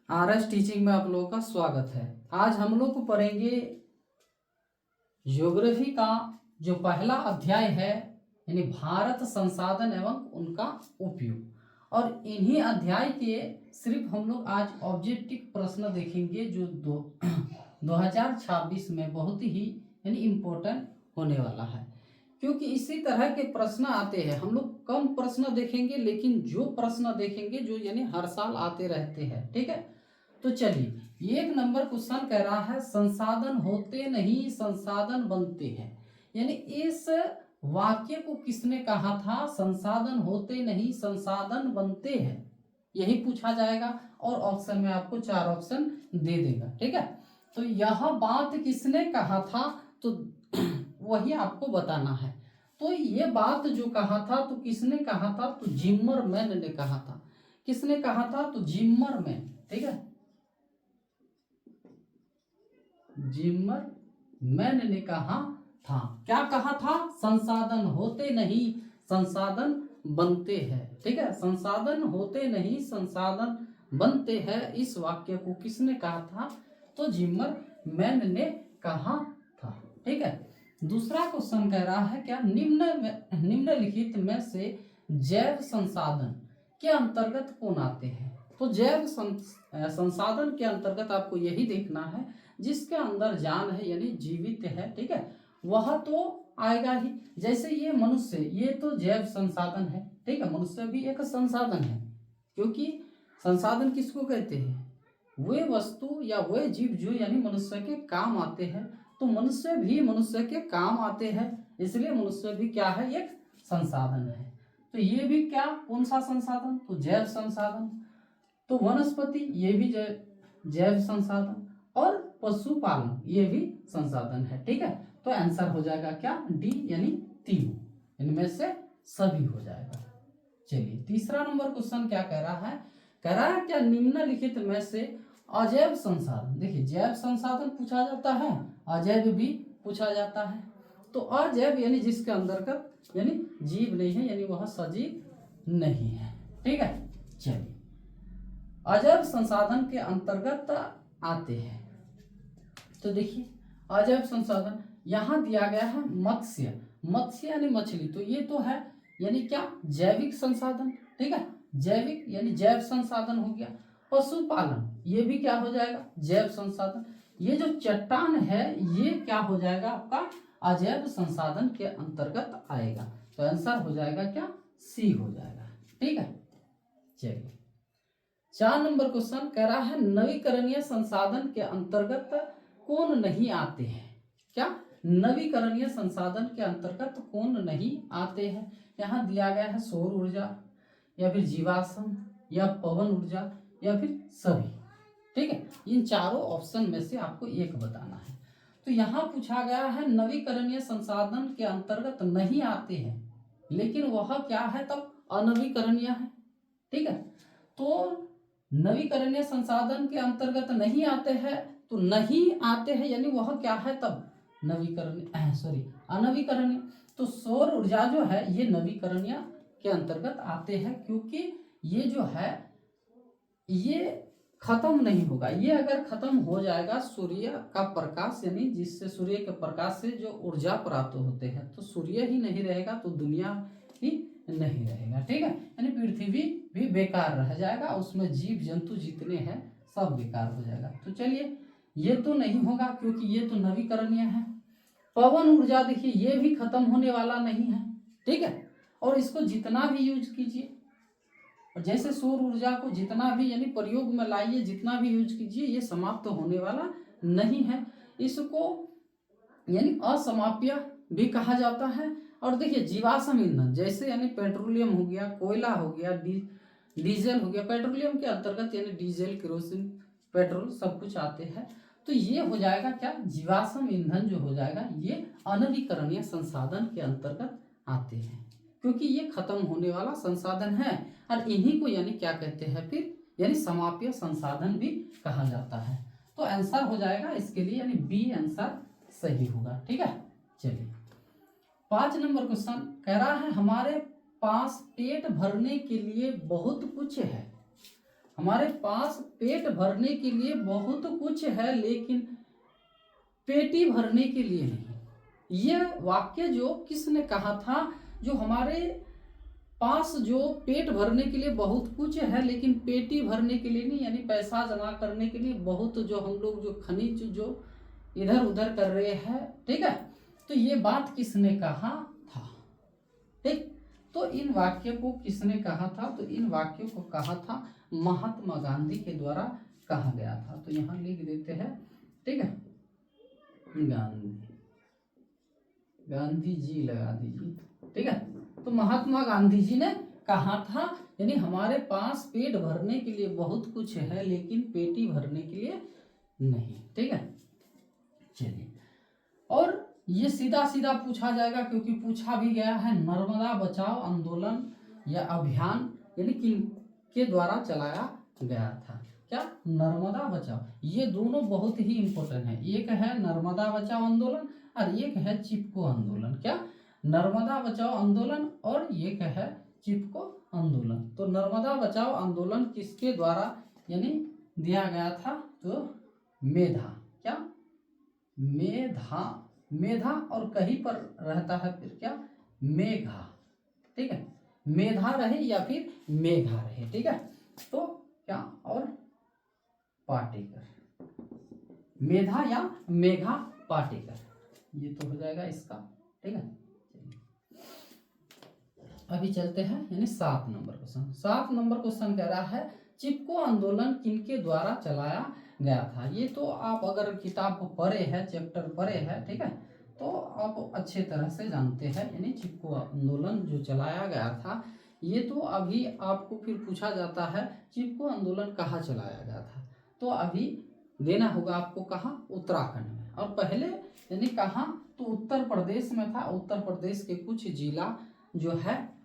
RS teaching में आप लोगों का स्वागत है। आज हम लोग पढ़ेंगे ज्योग्राफी का जो पहला अध्याय है यानी भारत संसाधन एवं उनका उपयोग। और इन्हीं अध्याय के सिर्फ हम लोग आज ऑब्जेक्टिव प्रश्न देखेंगे जो 2026 में बहुत ही यानी इम्पोर्टेंट होने वाला है, क्योंकि इसी तरह के प्रश्न आते हैं। हम लोग कम प्रश्न देखेंगे, लेकिन जो प्रश्न देखेंगे जो यानी हर साल आते रहते हैं। ठीक है, तो चलिए 1 नंबर क्वेश्चन कह रहा है संसाधन होते नहीं संसाधन बनते हैं। यानी इस वाक्य को किसने कहा था? संसाधन होते नहीं संसाधन बनते हैं, यही पूछा जाएगा। और ऑप्शन में आपको 4 ऑप्शन दे देगा। ठीक है, तो यह बात किसने कहा था तो वही आपको बताना है। तो ये बात जो कहा था तो किसने कहा था? तो जिम्मरमैन ने कहा था। किसने कहा था? तो जिम्मरमैन। ठीक है, जिम्मरमैन ने कहा था। क्या कहा था? संसाधन होते नहीं संसाधन बनते हैं। ठीक है, संसाधन होते नहीं संसाधन बनते हैं, इस वाक्य को किसने कहा था? तो जिम्मरमैन ने कहा था। ठीक है, दूसरा क्वेश्चन कह रहा है क्या निम्नलिखित में से जैव संसाधन के अंतर्गत कौन आते हैं? तो जैव संसाधन के अंतर्गत आपको यही देखना है जिसके अंदर जान है यानी जीवित है। ठीक है, वह तो आएगा ही। जैसे ये मनुष्य, ये तो जैव संसाधन है। ठीक है, मनुष्य भी एक संसाधन है, क्योंकि संसाधन किसको कहते हैं? वे वस्तु या वे जीव जो यानी मनुष्य के काम आते हैं। तो मनुष्य भी मनुष्य के काम आते हैं, इसलिए मनुष्य भी क्या है? एक संसाधन है। तो ये भी क्या, कौन सा संसाधन? तो जैव संसाधन। तो वनस्पति ये भी जैव संसाधन, और पशुपालन ये भी संसाधन है। ठीक है, तो आंसर हो जाएगा क्या? डी यानी तीनों, इनमें से सभी हो जाएगा। चलिए तीसरा नंबर क्वेश्चन क्या कह रहा है? कह रहा है क्या निम्नलिखित में से अजैव संसाधन, देखिए जैव संसाधन पूछा जाता है, अजैव भी पूछा जाता है। तो अजैव यानी जिसके अंतर्गत यानी जीव नहीं है, यानी वह सजीव नहीं है। ठीक है, चलिए अजैव संसाधन के अंतर्गत आते हैं। तो देखिए अजैव संसाधन यहां दिया गया है मत्स्य। मत्स्य यानी मछली, तो ये तो है यानी क्या? जैविक संसाधन। ठीक है, जैविक यानी जैव संसाधन हो गया। पशुपालन ये भी क्या हो जाएगा? जैव संसाधन। ये जो चट्टान है ये क्या हो जाएगा? आपका अजैव संसाधन के अंतर्गत आएगा। तो आंसर हो जाएगा क्या? सी हो जाएगा। ठीक है, चलिए 4 नंबर क्वेश्चन कह रहा है नवीकरणीय संसाधन के अंतर्गत कौन नहीं आते हैं? क्या नवीकरणीय संसाधन के अंतर्गत कौन नहीं आते हैं? यहाँ दिया गया है सौर ऊर्जा या फिर जीवाश्म या पवन ऊर्जा या फिर सभी। ठीक है, इन चारों ऑप्शन में से आपको एक बताना है। तो यहाँ पूछा गया है नवीकरणीय संसाधन के अंतर्गत नहीं आते हैं, लेकिन वह क्या है? तब अनवीकरणीय है। ठीक है, तो नवीकरणीय संसाधन के अंतर्गत नहीं आते हैं, तो नहीं आते हैं यानी वह क्या है? तब अनवीकरणीय। तो सौर ऊर्जा जो है ये नवीकरणीय के अंतर्गत आते हैं, क्योंकि ये जो है ये खत्म नहीं होगा। ये अगर खत्म हो जाएगा सूर्य का प्रकाश यानी जिससे सूर्य के प्रकाश से जो ऊर्जा प्राप्त होते हैं, तो सूर्य ही नहीं रहेगा तो दुनिया ही नहीं रहेगा। ठीक है, यानी पृथ्वी भी बेकार रह जाएगा, उसमें जीव जंतु जितने हैं सब बेकार हो जाएगा। तो चलिए ये तो नहीं होगा क्योंकि ये तो नवीकरणीय है। पवन ऊर्जा देखिए ये भी खत्म होने वाला नहीं है। ठीक है, और इसको जितना भी यूज कीजिए, और जैसे सौर ऊर्जा को जितना भी यानी प्रयोग में लाइए, जितना भी यूज कीजिए, ये समाप्त होने वाला नहीं है। इसको यानी असमाप्य भी कहा जाता है। और देखिए जीवाश्म ईंधन जैसे यानी पेट्रोलियम हो गया, कोयला हो गया, डीजल हो गया। पेट्रोलियम के अंतर्गत यानी डीजल, केरोसिन, पेट्रोल सब कुछ आते हैं। तो ये हो जाएगा क्या? जीवाश्म ईंधन जो हो जाएगा ये अनवीकरणीय संसाधन के अंतर्गत आते हैं, क्योंकि ये खत्म होने वाला संसाधन है। और इन्हीं को यानी क्या कहते हैं फिर? यानी समाप्य संसाधन भी कहा जाता है। तो आंसर हो जाएगा इसके लिए यानी बी आंसर सही होगा। ठीक है, चलिए 5 नंबर क्वेश्चन कह रहा है हमारे पास पेट भरने के लिए बहुत कुछ है। हमारे पास पेट भरने के लिए बहुत कुछ है लेकिन पेटी भरने के लिए नहीं। ये वाक्य जो किसने कहा था? जो हमारे पास जो पेट भरने के लिए बहुत कुछ है लेकिन पेटी भरने के लिए नहीं, यानी पैसा जमा करने के लिए बहुत, जो हम लोग जो खनिज जो इधर उधर कर रहे हैं, ठीक है, तो ये बात किसने कहा था? ठीक, तो इन वाक्य को किसने कहा था? तो इन वाक्यों को कहा था महात्मा गांधी के द्वारा कहा गया था। तो यहाँ लिख देते हैं, ठीक है, गांधी जी लगा दीजिए, ठीक है। तो महात्मा गांधी जी ने कहा था, यानी हमारे पास पेट भरने के लिए बहुत कुछ है लेकिन पेटी भरने के लिए नहीं, ठीक है। चलिए, और ये सीधा सीधा पूछा जाएगा क्योंकि पूछा भी गया है, नर्मदा बचाओ आंदोलन या अभियान यानी किन के द्वारा चलाया गया था? क्या? नर्मदा बचाओ। ये दोनों बहुत ही इंपॉर्टेंट है, एक है नर्मदा बचाओ आंदोलन और एक है चिपको आंदोलन। क्या? नर्मदा बचाओ आंदोलन और एक है चिपको आंदोलन। तो नर्मदा बचाओ आंदोलन किसके द्वारा यानी दिया गया था? तो मेधा, क्या? मेधा और कहीं पर रहता है फिर क्या? मेघा, ठीक है। मेधा रहे या फिर मेघा रहे, ठीक है। तो क्या? और पाटेकर, मेधा या मेघा पाटेकर, ये तो हो जाएगा इसका, ठीक है। अभी चलते हैं यानी 7 नंबर क्वेश्चन। 7 नंबर क्वेश्चन कह रहा है चिपको आंदोलन किनके द्वारा चलाया गया था? ये तो आप अगर किताब पढ़े हैं, चैप्टर पढ़े हैं, ठीक है, तो आप अच्छे तरह से जानते हैं। यानी चिपको आंदोलन जो चलाया गया था, ये तो अभी आपको फिर पूछा जाता है चिपको आंदोलन कहाँ चलाया गया था? तो अभी देना होगा आपको कहाँ? उत्तराखंड में। और पहले यानी कहाँ? तो उत्तर प्रदेश में था। उत्तर प्रदेश के कुछ जिला जो है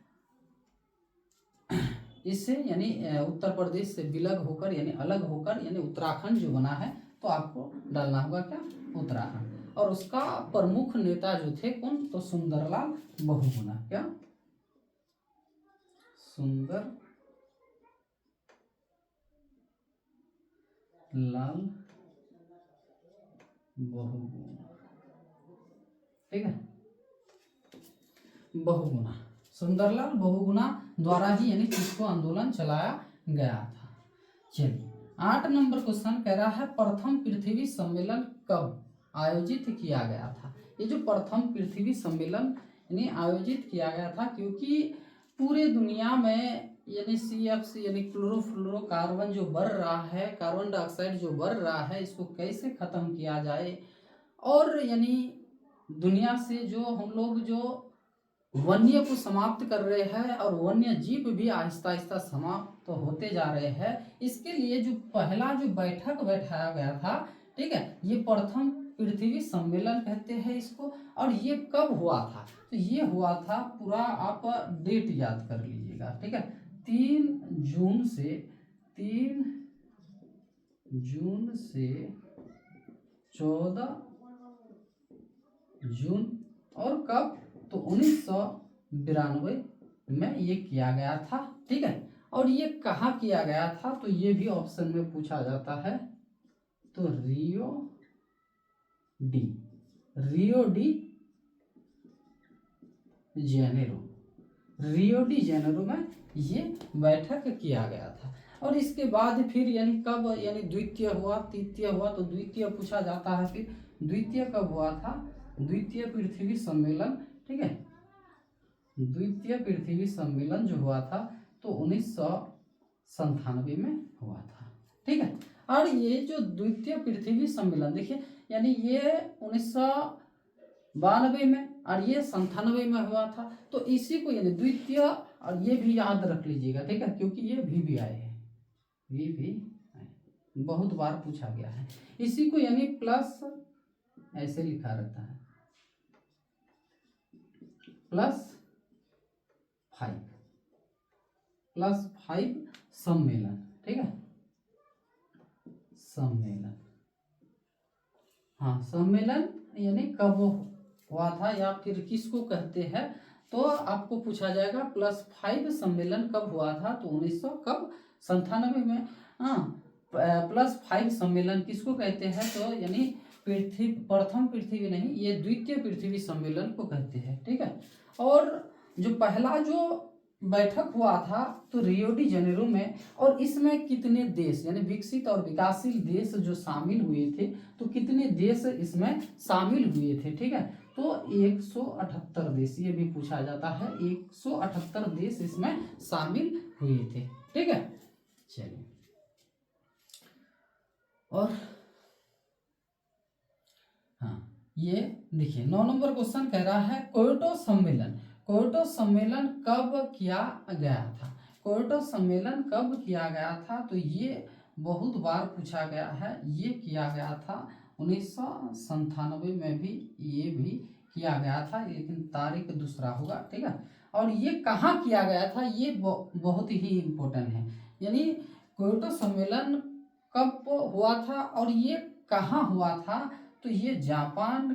इससे यानी उत्तर प्रदेश से विलग होकर यानी अलग होकर यानी उत्तराखंड जो बना है, तो आपको डालना होगा क्या? उत्तराखंड। और उसका प्रमुख नेता जो थे कौन? तो सुंदरलाल बहुगुणा। क्या? सुंदर लाल बहुगुणा, ठीक है, बहुगुणा, सुंदरलाल बहुगुणा द्वारा ही यानी चिपको आंदोलन चलाया गया था। चलिए, 8 नंबर क्वेश्चन कह रहा है प्रथम पृथ्वी सम्मेलन कब आयोजित किया गया था? ये जो प्रथम पृथ्वी सम्मेलन यानी आयोजित किया गया था, क्योंकि पूरे दुनिया में यानी CFC यानी क्लोरोफ्लोरोकार्बन जो बढ़ रहा है, कार्बन डाइऑक्साइड जो बढ़ रहा है, इसको कैसे खत्म किया जाए, और यानी दुनिया से जो हम लोग जो वन्य को समाप्त कर रहे हैं और वन्य जीव भी आहिस्ता आहिस्ता समाप्त तो होते जा रहे हैं, इसके लिए जो पहला जो बैठक बैठाया गया था, ठीक है, ये प्रथम पृथ्वी सम्मेलन कहते हैं इसको। और ये कब हुआ था? तो ये हुआ था, पूरा आप डेट याद कर लीजिएगा, ठीक है, 3 जून से 14 जून, और कब? तो 1992 में ये किया गया था, ठीक है। और ये कहाँ किया गया था? तो ये भी ऑप्शन में पूछा जाता है, तो रियो डी जेनेरो में ये बैठक किया गया था। और इसके बाद फिर यानी कब यानी द्वितीय हुआ, तृतीय हुआ, तो द्वितीय पूछा जाता है। फिर द्वितीय कब हुआ था? द्वितीय पृथ्वी सम्मेलन, ठीक है, द्वितीय पृथ्वी सम्मेलन जो हुआ था तो 1997 में हुआ था, ठीक है। और ये जो द्वितीय पृथ्वी सम्मेलन देखिए, यानी ये 1992 में और ये 97 में हुआ था, तो इसी को यानी द्वितीय, और ये भी याद रख लीजिएगा, ठीक है, क्योंकि ये भी आए हैं, भी बहुत बार पूछा गया है। इसी को यानी प्लस ऐसे लिखा रहता है, +5 सम्मेलन, ठीक है, सम्मेलन, हाँ, सम्मेलन यानी कब हुआ था या फिर किसको कहते हैं, तो आपको पूछा जाएगा +5 सम्मेलन कब हुआ था? तो 1997 में। हाँ +5 सम्मेलन किसको कहते हैं, तो यानी पृथ्वी प्रथम पृथ्वी नहीं, ये द्वितीय पृथ्वी सम्मेलन को कहते हैं। ठीक है, और जो पहला जो बैठक हुआ था तो रियो डी जेनेरो में, और इसमें कितने देश यानी विकसित और विकासशील देश जो शामिल हुए थे, तो कितने देश इसमें शामिल हुए थे। ठीक है, तो 178 देश, ये भी पूछा जाता है, 178 देश इसमें शामिल हुए थे। ठीक है, चलिए और हाँ ये देखिए 9 नंबर क्वेश्चन कह रहा है क्योटो सम्मेलन, क्योटो सम्मेलन कब किया गया था, क्योटो सम्मेलन कब किया गया था, तो ये बहुत बार पूछा गया है। ये किया गया था 1997 में भी, ये भी किया गया था, लेकिन तारीख दूसरा होगा। ठीक है, और ये कहाँ किया गया था, ये बहुत ही इम्पोर्टेंट है। यानी क्योटो सम्मेलन कब हुआ था और ये कहाँ हुआ था, तो ये जापान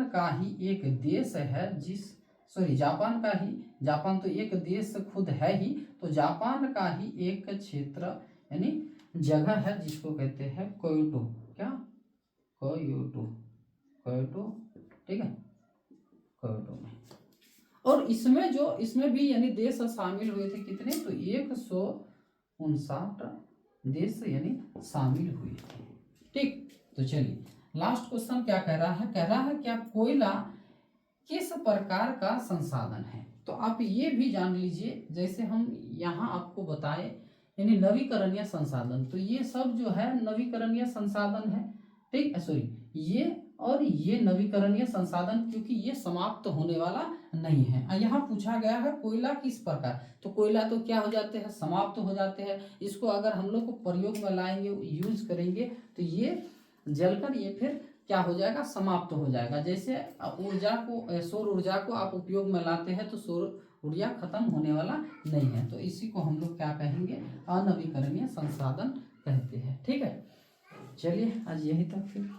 का ही एक देश है, जापान तो एक देश खुद है ही, तो जापान का ही एक क्षेत्र यानी जगह है जिसको कहते हैं क्योटो। क्या, क्योटो। ठीक है, क्योटो में, और इसमें भी यानी देश शामिल हुए थे कितने, तो 159 देश यानी शामिल हुए थे। ठीक, तो चलिए लास्ट क्वेश्चन क्या कह रहा है, क्या कोयला किस प्रकार का संसाधन है, तो आप ये भी जान लीजिए, जैसे हम यहाँ आपको बताए यानी नवीकरणीय संसाधन, तो ये सब जो है नवीकरणीय संसाधन है। ठीक, सॉरी ये नवीकरणीय संसाधन, क्योंकि ये समाप्त होने वाला नहीं है। यहाँ पूछा गया है कोयला किस प्रकार, तो कोयला तो क्या हो जाते हैं, समाप्त हो जाते हैं। इसको अगर हम लोग को प्रयोग में लाएंगे, यूज करेंगे, तो ये जलकर ये फिर क्या हो जाएगा, समाप्त हो जाएगा। जैसे सौर ऊर्जा को आप उपयोग में लाते हैं, तो सौर ऊर्जा खत्म होने वाला नहीं है, तो इसी को हम लोग क्या कहेंगे, अनवीकरणीय संसाधन कहते हैं। ठीक है, चलिए आज यही तक फिर।